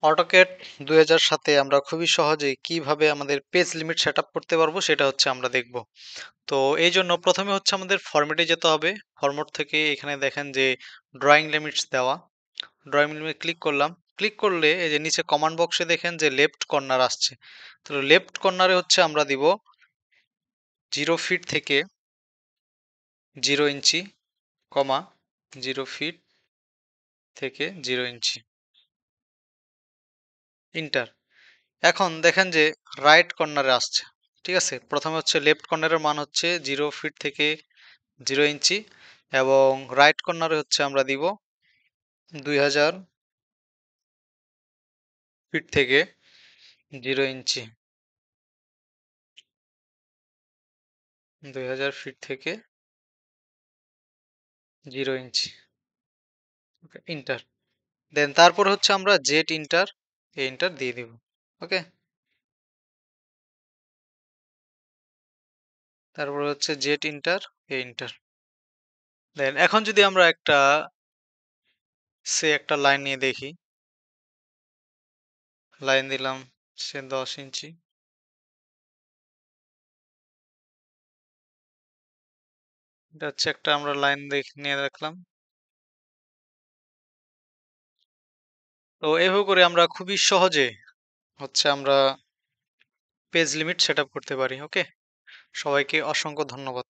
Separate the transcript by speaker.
Speaker 1: AutoCAD 2007 এ আমরা খুবই সহজেই কিভাবে আমাদের পেজ লিমিট সেটআপ করতে পারবো সেটা হচ্ছে আমরা দেখব। তো এই জন্য প্রথমে হচ্ছে আমাদের ফরম্যাটে যেতে হবে। ফরম্যাট থেকে এখানে দেখেন যে ড্রয়িং লিমিটস দেওয়া। ড্রয়িং লিমিট ক্লিক করলাম। ক্লিক করলে এই যে নিচে কমান্ড বক্সে দেখেন যে লেফট কর্নার আসছে। তো লেফট কর্নারে হচ্ছে আমরা দিব 0 ফিট থেকে 0 ইঞ্চি, কমা 0 ফিট থেকে 0 ইঞ্চি। ইন্টার। এখন দেখেন যে রাইট কর্নারে আসছে। ঠিক আছে? প্রথমে হচ্ছে লেফট কর্নারের মান হচ্ছে 0 ফিট থেকে 0 ইঞ্চি এবং রাইট কর্নারে হচ্ছে আমরা দিব 2000 ফিট থেকে 0 ইঞ্চি। 2000 ফিট থেকে 0 ইঞ্চি। ওকে, ইন্টার। দেন তারপর হচ্ছে আমরা জেট ইন্টার, এই ইন্টার দিয়ে দিব। ওকে? তারপর হচ্ছে জেট ইন্টার, এই ইন্টার। দেন এখন যদি আমরা একটা লাইন নিয়ে দেখি, লাইন দিলাম সে 10 ইঞ্চি। এটা হচ্ছে একটা আমরা লাইন নিয়ে দেখলাম। তো এভাবে করে আমরা খুবই সহজে হচ্ছে আমরা পেজ লিমিট সেটআপ করতে পারি। ওকে? সবাইকে অসংখ্য ধন্যবাদ।